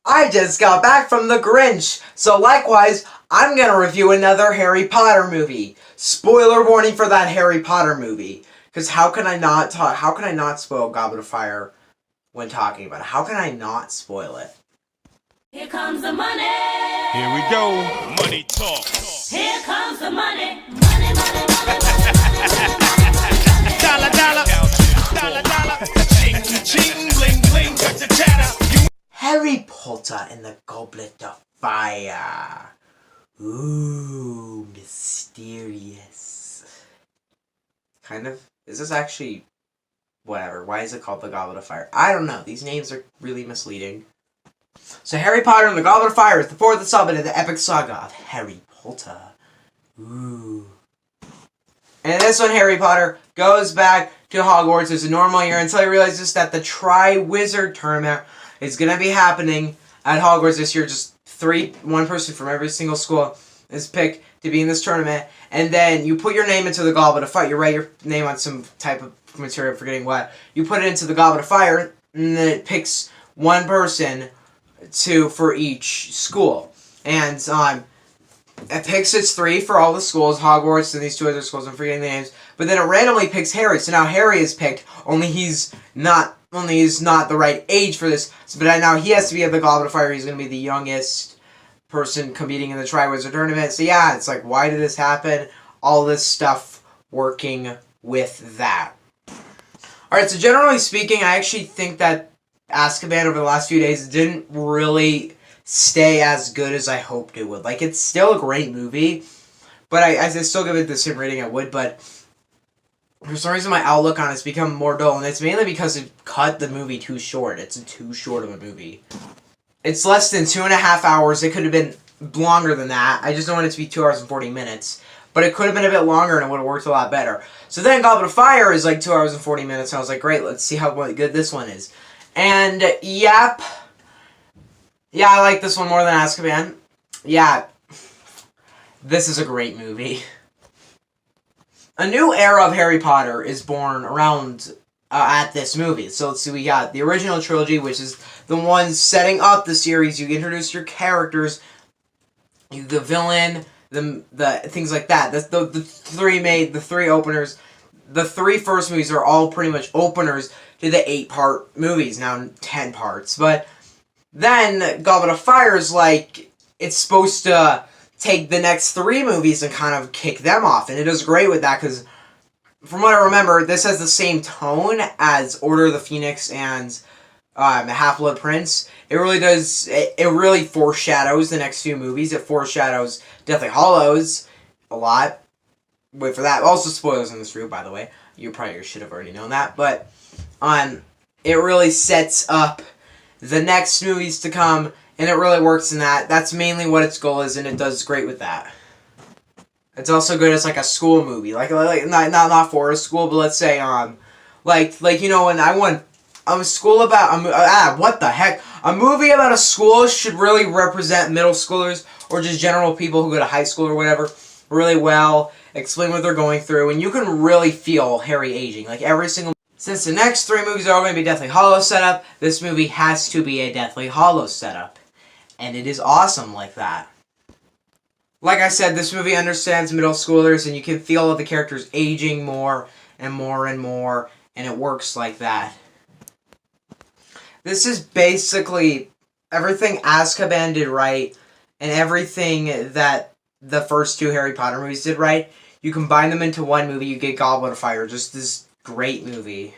I just got back from The Grinch, so likewise, I'm gonna review another Harry Potter movie. Spoiler warning for that Harry Potter movie. Because how can I not spoil Goblet of Fire when talking about it? How can I not spoil it? Here comes the money. Here we go. Money talk. Here comes the money. Money, money, money, money. Dollar, dollar. Dollar, dollar. Ching, ching, bling, bling. Got the chatter. Harry Potter and the Goblet of Fire. Ooh, mysterious. Kind of. Is this actually... whatever. Why is it called the Goblet of Fire? I don't know. These names are really misleading. So Harry Potter and the Goblet of Fire is the fourth installment in the epic saga of Harry Potter. Ooh. And in this one, Harry Potter goes back to Hogwarts as a normal year until he realizes that the Tri-Wizard Tournament is going to be happening at Hogwarts this year. Just one person from every single school is picked to be in this tournament. And then you put your name into the Goblet of Fire. You write your name on some type of material, I'm forgetting what. You put it into the Goblet of Fire, and then it picks one person for each school. And it picks its three for all the schools, Hogwarts and these two other schools, I'm forgetting the names. But then it randomly picks Harry. So now Harry is picked, only he's not the right age for this. But now he has to be at the Goblet of Fire. He's going to be the youngest person competing in the Tri-Wizard Tournament. So yeah, it's like, why did this happen? All this stuff working with that. Alright, so generally speaking, I actually think that Azkaban over the last few days didn't really stay as good as I hoped it would. Like, it's still a great movie, but I still give it the same rating I would, but for some reason my outlook on it's become more dull, and it's mainly because it cut the movie too short. It's too short of a movie. It's less than 2.5 hours. It could have been longer than that. I just don't want it to be 2 hours and 40 minutes. But it could have been a bit longer and it would have worked a lot better. So then Goblet of Fire is like 2 hours and 40 minutes. And I was like, great, let's see how good this one is. And, yep. Yeah, I like this one more than Azkaban. Yeah. This is a great movie. A new era of Harry Potter is born around at this movie. So let's see, we got the original trilogy, which is the one setting up the series. You introduce your characters, the villain, the things like that. That's the three openers. The three first movies are all pretty much openers to the 8-part movies. Now 10 parts, but then Goblet of Fire is like, it's supposed to take the next 3 movies and kind of kick them off, and it does great with that because, from what I remember, this has the same tone as Order of the Phoenix and Half-Blood Prince. It really does. It really foreshadows the next few movies. It foreshadows Deathly Hallows a lot. Wait for that. Also, spoilers in this review, by the way. You probably should have already known that, but it really sets up the next movies to come, and it really works in that. That's mainly what its goal is, and it does great with that. It's also good as like a school movie, like not for a school, but let's say like you know, when I went a school about what the heck, a movie about a school should really represent middle schoolers or just general people who go to high school or whatever really well, explain what they're going through, and you can really feel Harry aging. Like every single. Since the next 3 movies are all going to be Deathly Hallows setup, this movie has to be a Deathly Hallows setup. And it is awesome like that. Like I said, this movie understands middle schoolers, and you can feel the characters aging more and more and more, and it works like that. This is basically everything Azkaban did right, and everything that the first 2 Harry Potter movies did right. You combine them into one movie, you get Goblet of Fire. Just this great movie.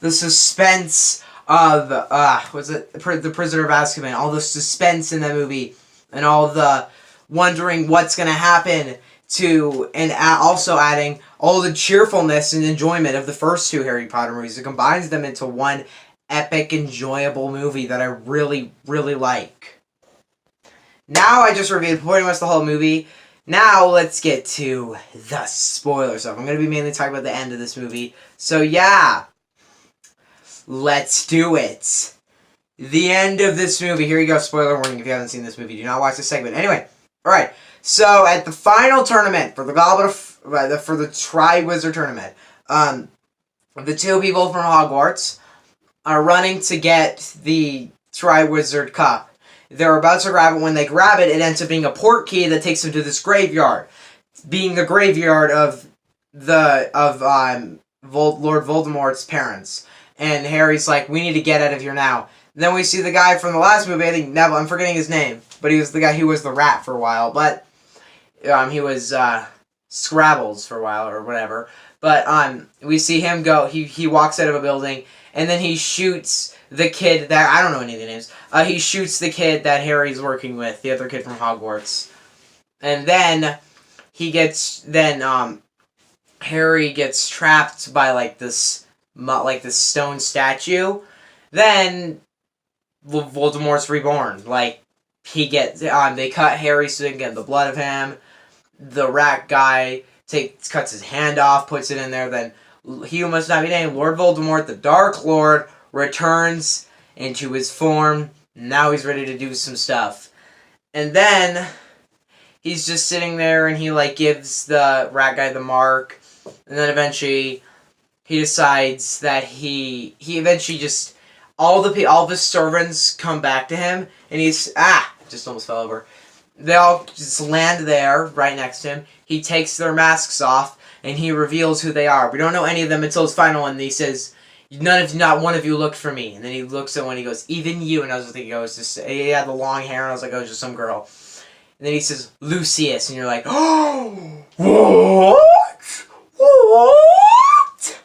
The suspense of The Prisoner of Azkaban, all the suspense in that movie, and all the wondering what's going to happen to, and also adding all the cheerfulness and enjoyment of the first 2 Harry Potter movies. It combines them into one epic, enjoyable movie that I really, really like. Now I just reviewed pretty much the whole movie. Now, let's get to the spoiler stuff. I'm going to be mainly talking about the end of this movie. So, yeah. Let's do it. The end of this movie. Here you go. Spoiler warning if you haven't seen this movie. Do not watch this segment. Anyway. Alright. So, at the final tournament for the for the Tri-Wizard Tournament, the 2 people from Hogwarts are running to get the Triwizard Cup. They're about to grab it. When they grab it, it ends up being a port key that takes them to this graveyard, being the graveyard of Lord Voldemort's parents. And Harry's like, we need to get out of here now. And then we see the guy from the last movie, I think Neville, I'm forgetting his name, but he was the guy who was the rat for a while, but he was Scrabbles for a while or whatever. But we see him go, he walks out of a building, and then he shoots the kid that, I don't know any of the names, he shoots the kid that Harry's working with, the other kid from Hogwarts. And then Harry gets trapped by like this stone statue. Then Voldemort's reborn. Like, he gets they cut Harry so they can get the blood of him. The rat guy cuts his hand off, puts it in there. Then he who must not be named, Lord Voldemort, the Dark Lord, returns into his form. Now he's ready to do some stuff. And then he's just sitting there and he like gives the rat guy the mark. And then eventually he decides that he eventually just all of his servants come back to him, and he's just almost fell over. They all just land there right next to him. He takes their masks off and he reveals who they are. We don't know any of them until his final one. And he says, not one of you looked for me. And then he looks at one. He goes, even you. And I was thinking, he had the long hair, and I was like, oh, it's just some girl. And then he says, Lucius, and you're like, oh, what? What?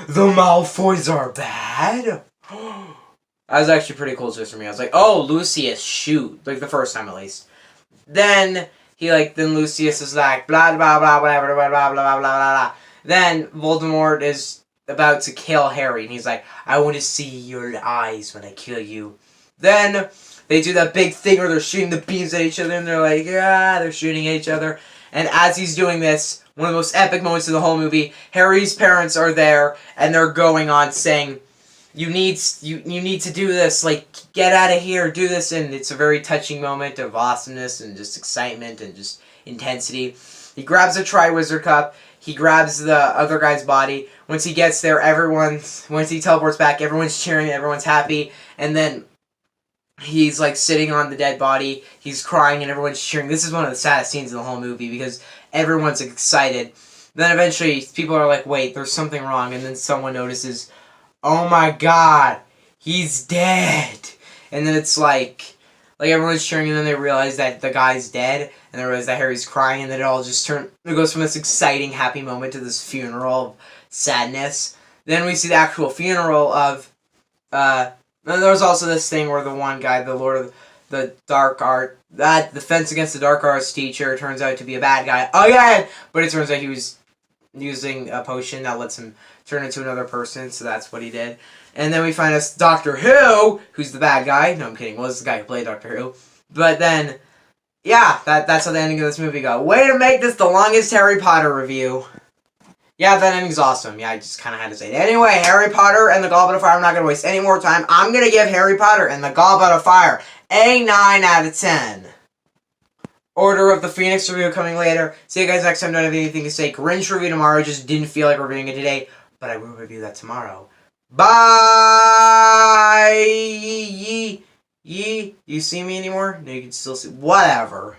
The Malfoys are bad? That was actually pretty cool just for me. I was like, oh, Lucius, shoot. Like, the first time, at least. Then Lucius is like, blah, blah, blah, whatever, blah, blah, blah, blah, blah, blah. Then Voldemort is about to kill Harry, and he's like, I want to see your eyes when I kill you. Then they do that big thing where they're shooting the beams at each other, and they're like, they're shooting at each other. And as he's doing this, one of the most epic moments of the whole movie, Harry's parents are there, and they're going on saying, you need to do this, like, get out of here, do this, and it's a very touching moment of awesomeness and just excitement and just intensity. He grabs a Triwizard Cup, he grabs the other guy's body. Once he gets there, once he teleports back, everyone's cheering, everyone's happy, and then he's, like, sitting on the dead body, he's crying, and everyone's cheering. This is one of the saddest scenes in the whole movie, because everyone's excited. Then eventually, people are like, wait, there's something wrong, and then someone notices, oh my god, he's dead. And then it's like everyone's cheering, and then they realize that the guy's dead, and they realize that Harry's crying, and then it goes from this exciting, happy moment to this funeral of sadness. Then we see the actual funeral of, there was also this thing where the one guy, the Lord of the Dark Art, that Defense Against the Dark Arts teacher turns out to be a bad guy again, but it turns out he was using a potion that lets him turn into another person, so that's what he did. And then we find us Doctor Who, who's the bad guy. No, I'm kidding. Well, this is the guy who played Doctor Who. But then, yeah, that's how the ending of this movie go. Way to make this the longest Harry Potter review. Yeah, that ending's awesome. Yeah, I just kind of had to say it. Anyway, Harry Potter and the Goblet of Fire. I'm not going to waste any more time. I'm going to give Harry Potter and the Goblet of Fire a 9 out of 10. Order of the Phoenix review coming later. See you guys next time. Don't have anything to say. Grinch review tomorrow. Just didn't feel like reviewing it today, but I will review that tomorrow. Bye! You see me anymore? No, you can still see. Whatever.